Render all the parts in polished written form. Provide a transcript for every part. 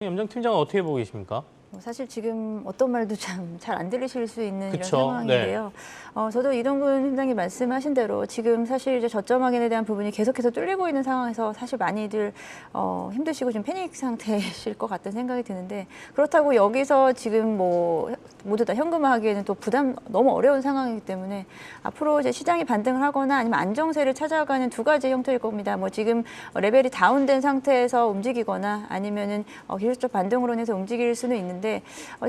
염정팀장은 어떻게 보고 계십니까? 사실 지금 어떤 말도 참 잘 안 들리실 수 있는 그쵸, 이런 상황인데요. 저도 이동근 팀장님 말씀하신 대로 지금 사실 이제 저점 확인에 대한 부분이 계속해서 뚫리고 있는 상황에서 사실 많이들 힘드시고 좀 패닉 상태이실 것 같다는 생각이 드는데, 그렇다고 여기서 지금 뭐 모두 다 현금화하기에는 또 부담 너무 어려운 상황이기 때문에 앞으로 이제 시장이 반등을 하거나 아니면 안정세를 찾아가는 두 가지 형태일 겁니다. 뭐 지금 레벨이 다운된 상태에서 움직이거나 아니면은 기술적 반등으로 인해서 움직일 수는 있는데,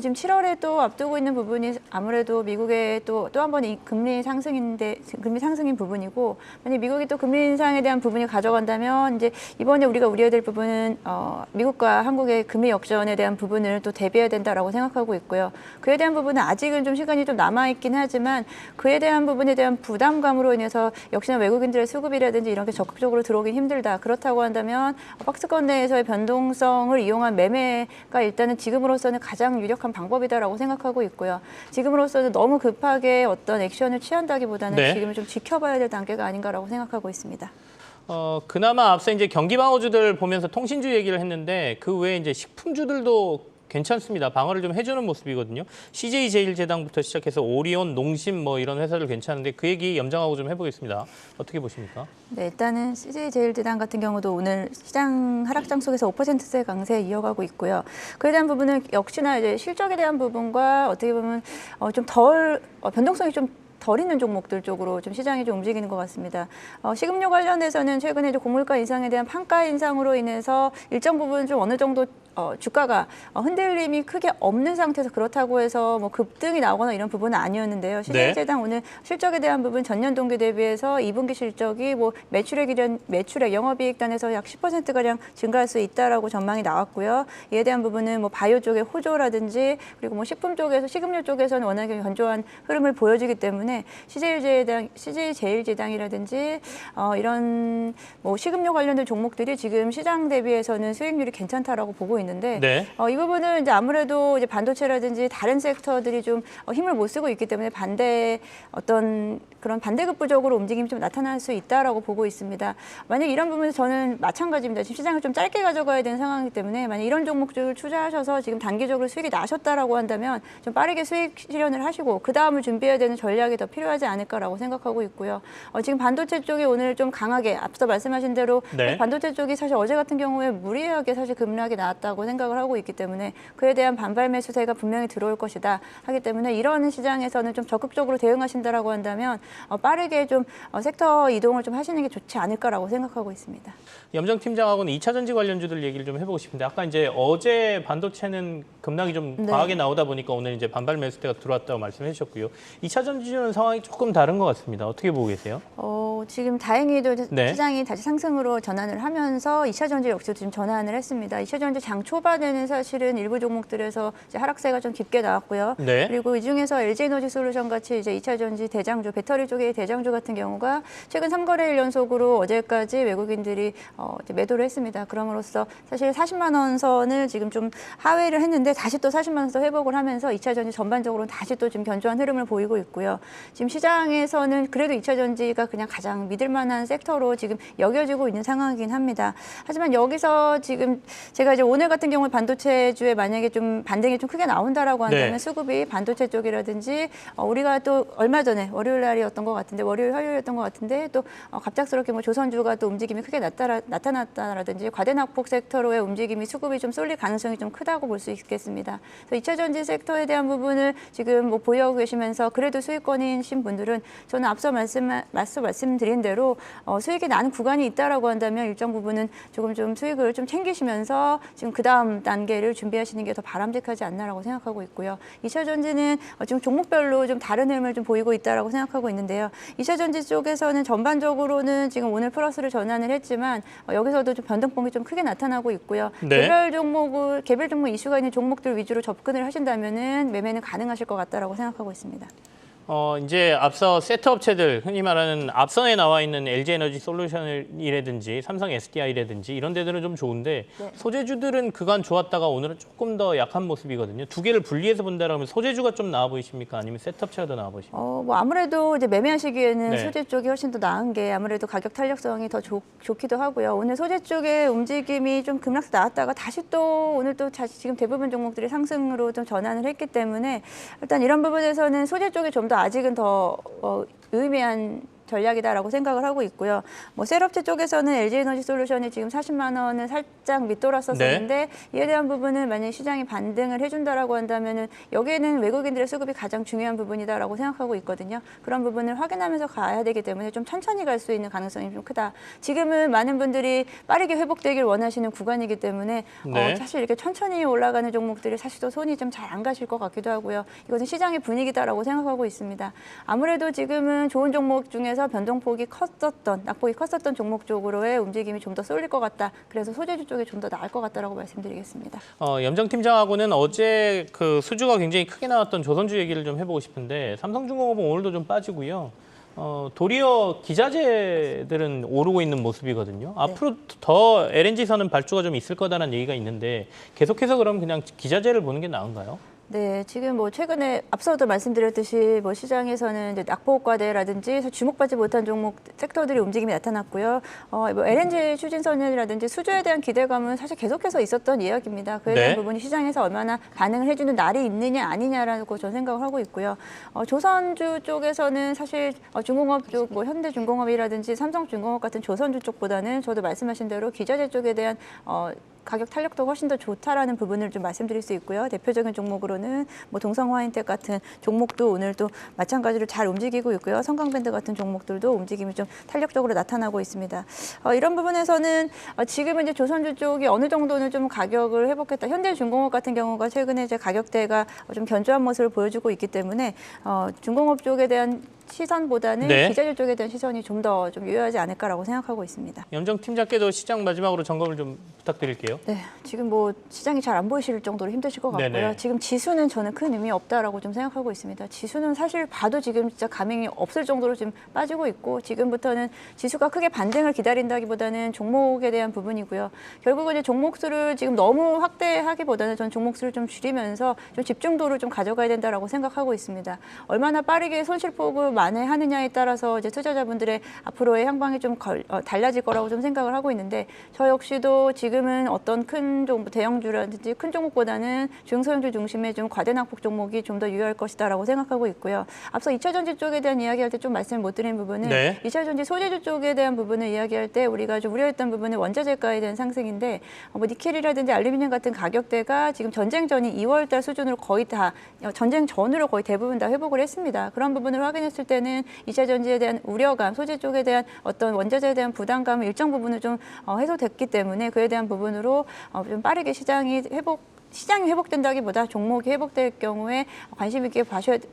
지금 7월에 또 앞두고 있는 부분이 아무래도 미국의 또 한 번 이 금리 상승인 부분이고, 만약 미국이 또 금리 인상에 대한 부분이 가져간다면 이제 이번에 우리가 우려해야 될 부분은 미국과 한국의 금리 역전에 대한 부분을 또 대비해야 된다라고 생각하고 있고요. 그에 대한 부분은 아직은 좀 시간이 좀 남아 있긴 하지만 그에 대한 부분에 대한 부담감으로 인해서 역시나 외국인들의 수급이라든지 이런 게 적극적으로 들어오긴 힘들다. 그렇다고 한다면 박스권 내에서의 변동성을 이용한 매매가 일단은 지금으로서는 가장 유력한 방법이다라고 생각하고 있고요. 지금으로서는 너무 급하게 어떤 액션을 취한다기보다는 지금은 좀 지켜봐야 될 단계가 아닌가라고 생각하고 있습니다. 그나마 앞서 이제 경기 방어주들 보면서 통신주 얘기를 했는데 그 외에 이제 식품주들도 괜찮습니다. 방어를 좀 해주는 모습이거든요. CJ제일제당부터 시작해서 오리온, 농심 뭐 이런 회사들 괜찮은데 그 얘기 염장하고 좀 해보겠습니다. 어떻게 보십니까? 네, 일단은 CJ제일제당 같은 경우도 오늘 시장 하락장 속에서 5%대 강세 이어가고 있고요. 그에 대한 부분은 역시나 이제 실적에 대한 부분과 어떻게 보면 좀 덜 변동성이 좀 덜 있는 종목들 쪽으로 좀 시장이 좀 움직이는 것 같습니다. 식음료 관련해서는 최근에 이제 고물가 인상에 대한 판가 인상으로 인해서 일정 부분 좀 어느 정도 주가가 흔들림이 크게 없는 상태에서 그렇다고 해서 뭐 급등이 나오거나 이런 부분은 아니었는데요. CJ제당 오늘 실적에 대한 부분 전년 동기 대비해서 2분기 실적이 뭐 매출액 영업이익 단에서 약 10%가량 증가할 수 있다라고 전망이 나왔고요. 이에 대한 부분은 뭐 바이오 쪽의 호조라든지 그리고 뭐 식품 쪽에서 식음료 쪽에서는 워낙에 견조한 흐름을 보여주기 때문에 CJ제일제당이라든지 이런 뭐 식음료 관련된 종목들이 지금 시장 대비해서는 수익률이 괜찮다라고 보고 있는데, 이 부분은 이제 아무래도 이제 반도체라든지 다른 섹터들이 좀 힘을 못 쓰고 있기 때문에 어떤 그런 반대급부적으로 움직임이 좀 나타날 수 있다라고 보고 있습니다. 만약 이런 부분에서 저는 마찬가지입니다. 지금 시장을 좀 짧게 가져가야 되는 상황이기 때문에 만약 이런 종목들을 투자하셔서 지금 단기적으로 수익이 나셨다라고 한다면 좀 빠르게 수익 실현을 하시고 그 다음을 준비해야 되는 전략이 더 필요하지 않을까라고 생각하고 있고요. 지금 반도체 쪽이 오늘 좀 강하게 앞서 말씀하신 대로 반도체 쪽이 사실 어제 같은 경우에 무리하게 사실 급락이 나왔다고 생각을 하고 있기 때문에 그에 대한 반발 매수세가 분명히 들어올 것이다 하기 때문에 이런 시장에서는 좀 적극적으로 대응하신다라고 한다면 빠르게 좀 섹터 이동을 좀 하시는 게 좋지 않을까라고 생각하고 있습니다. 염정팀장하고는 2차 전지 관련주들 얘기를 좀 해보고 싶은데 아까 이제 어제 반도체는 급락이 좀 과하게 나오다 보니까 오늘 이제 반발 매수대가 들어왔다고 말씀해 주셨고요. 2차 전지주는 상황이 조금 다른 것 같습니다. 어떻게 보고 계세요? 지금 다행히도 시장이 다시 상승으로 전환을 하면서 2차 전지 역시도 지금 전환을 했습니다. 2차 전지 장 초반에는 사실은 일부 종목들에서 이제 하락세가 좀 깊게 나왔고요. 그리고 이 중에서 LG에너지솔루션 같이 이제 2차 전지 대장주, 배터리 쪽의 대장주 같은 경우가 최근 3거래일 연속으로 어제까지 외국인들이 이제 매도를 했습니다. 그럼으로써 사실 40만 원 선을 지금 좀 하회를 했는데 다시 또 40만 원 선 회복을 하면서 2차 전지 전반적으로 다시 또 지금 견조한 흐름을 보이고 있고요. 지금 시장에서는 그래도 2차 전지가 그냥 가장 믿을 만한 섹터로 지금 여겨지고 있는 상황이긴 합니다. 하지만 여기서 지금 제가 이제 오늘 같은 경우에 반도체주에 만약에 좀 반등이 좀 크게 나온다라고 한다면 수급이 반도체 쪽이라든지 우리가 또 얼마 전에 월요일 날이었던 것 같은데 화요일이었던 것 같은데 또 갑작스럽게 뭐 조선주가 또 움직임이 크게 나타났다라든지 과대낙폭 섹터로의 움직임이 수급이 좀 쏠릴 가능성이 좀 크다고 볼 수 있겠습니다. 그래서 2차 전지 섹터에 대한 부분을 지금 뭐 보유하고 계시면서 그래도 수익권이신 분들은 저는 앞서 말씀드린 대로 수익이 나는 구간이 있다라고 한다면 일정 부분은 조금 좀 수익을 좀 챙기시면서 지금 그 다음 단계를 준비하시는 게 더 바람직하지 않나라고 생각하고 있고요. 2차 전지는 지금 종목별로 좀 다른 흐름을 좀 보이고 있다라고 생각하고 있는데요. 2차 전지 쪽에서는 전반적으로는 지금 오늘 플러스를 전환을 했지만 여기서도 좀 변동폭이 좀 크게 나타나고 있고요. 개별 종목 이슈가 있는 종목들 위주로 접근을 하신다면은 매매는 가능하실 것 같다라고 생각하고 있습니다. 이제 앞서 세트 업체들, 흔히 말하는 앞선에 나와 있는 LG에너지 솔루션이라든지 삼성 SDI라든지 이런 데들은 좀 좋은데 네. 소재주들은 그간 좋았다가 오늘은 조금 더 약한 모습이거든요. 두 개를 분리해서 본다라면 소재주가 좀 나아 보이십니까? 아니면 세트 업체가 더 나아 보이십니까? 뭐 아무래도 이제 매매하시기에는 네. 소재 쪽이 훨씬 더 나은 게 아무래도 가격 탄력성이 더 좋기도 하고요. 오늘 소재 쪽의 움직임이 좀 급락세 나왔다가 다시 또 오늘 또 지금 대부분 종목들이 상승으로 좀 전환을 했기 때문에 일단 이런 부분에서는 소재 쪽이 좀 더 아직은 더 의미한 전략이다라고 생각을 하고 있고요. 뭐 셀업체 쪽에서는 LG에너지 솔루션이 지금 40만 원을 살짝 밑돌았었는데 이에 대한 부분은 만약에 시장이 반등을 해준다라고 한다면은 여기에는 외국인들의 수급이 가장 중요한 부분이다라고 생각하고 있거든요. 그런 부분을 확인하면서 가야 되기 때문에 좀 천천히 갈 수 있는 가능성이 좀 크다. 지금은 많은 분들이 빠르게 회복되길 원하시는 구간이기 때문에 네. 사실 이렇게 천천히 올라가는 종목들이 사실 또 손이 좀 잘 안 가실 것 같기도 하고요. 이것은 시장의 분위기다라고 생각하고 있습니다. 아무래도 지금은 좋은 종목 중에서 변동폭이 낙폭이 컸었던 종목 쪽으로의 움직임이 좀 더 쏠릴 것 같다. 그래서 소재주 쪽이 좀 더 나을 것 같다라고 말씀드리겠습니다. 염정팀장하고는 어제 그 수주가 굉장히 크게 나왔던 조선주 얘기를 좀 해보고 싶은데 삼성중공업은 오늘도 좀 빠지고요. 도리어 기자재들은 오르고 있는 모습이거든요. 앞으로 더 LNG선은 발주가 좀 있을 거다라는 얘기가 있는데 계속해서 그럼 그냥 기자재를 보는 게 나은가요? 네, 지금 뭐 최근에 앞서도 말씀드렸듯이 뭐 시장에서는 이제 낙폭과대라든지 주목받지 못한 종목 섹터들이 움직임이 나타났고요. 뭐 LNG 추진선이라든지 수주에 대한 기대감은 사실 계속해서 있었던 이야기입니다. 그에 대한 부분이 시장에서 얼마나 반응을 해주는 날이 있느냐 아니냐라고 저는 생각을 하고 있고요. 조선주 쪽에서는 사실 중공업 쪽, 뭐 현대중공업이라든지 삼성중공업 같은 조선주 쪽보다는 저도 말씀하신 대로 기자재 쪽에 대한 가격 탄력도 훨씬 더 좋다라는 부분을 좀 말씀드릴 수 있고요. 대표적인 종목으로는 뭐 동성화인텍 같은 종목도 오늘 또 마찬가지로 잘 움직이고 있고요. 성강밴드 같은 종목들도 움직임이 좀 탄력적으로 나타나고 있습니다. 이런 부분에서는 지금은 이제 조선주 쪽이 어느 정도는 좀 가격을 회복했다. 현대중공업 같은 경우가 최근에 이제 가격대가 좀 견조한 모습을 보여주고 있기 때문에 중공업 쪽에 대한 시선보다는 기자재 쪽에 대한 시선이 좀 더 좀 유효하지 않을까라고 생각하고 있습니다. 염정팀장께도 시장 마지막으로 점검을 좀 부탁드릴게요. 네, 지금 뭐 시장이 잘 안 보이실 정도로 힘드실 것 같고요. 네네. 지금 지수는 저는 큰 의미 없다라고 좀 생각하고 있습니다. 지수는 사실 봐도 지금 진짜 가망이 없을 정도로 지금 빠지고 있고 지금부터는 지수가 크게 반등을 기다린다기보다는 종목에 대한 부분이고요. 결국은 이제 종목 수를 지금 너무 확대하기보다는 전 종목 수를 좀 줄이면서 좀 집중도를 좀 가져가야 된다라고 생각하고 있습니다. 얼마나 빠르게 손실폭을 만회하느냐에 따라서 이제 투자자분들의 앞으로의 향방이 좀 달라질 거라고 좀 생각을 하고 있는데 저 역시도 지금은 어떤 큰 종목, 대형주라든지 큰 종목보다는 중소형주 중심의 좀 과대낙폭 종목이 좀 더 유효할 것이다라고 생각하고 있고요. 앞서 2차 전지 쪽에 대한 이야기할 때 좀 말씀을 못 드린 부분은 2차 전지 소재주 쪽에 대한 부분을 이야기할 때 우리가 좀 우려했던 부분은 원자재가에 대한 상승인데 뭐 니켈이라든지 알루미늄 같은 가격대가 지금 전쟁 전인 2월달 수준으로 거의 다 전쟁 전으로 거의 대부분 다 회복을 했습니다. 그런 부분을 확인했을 때는 2차 전지에 대한 우려감, 소재 쪽에 대한 어떤 원자재에 대한 부담감은 일정 부분은 좀 해소됐기 때문에 그에 대한 부분으로 좀 빠르게 시장이 회복된다기보다 종목이 회복될 경우에 관심 있게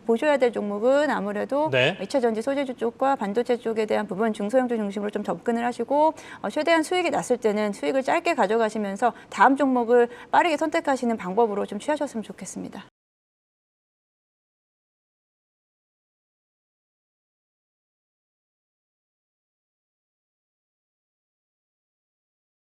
보셔야 될 종목은 아무래도 2차 전지 소재주 쪽과 반도체 쪽에 대한 부분 중소형주 중심으로 좀 접근을 하시고 최대한 수익이 났을 때는 수익을 짧게 가져가시면서 다음 종목을 빠르게 선택하시는 방법으로 좀 취하셨으면 좋겠습니다.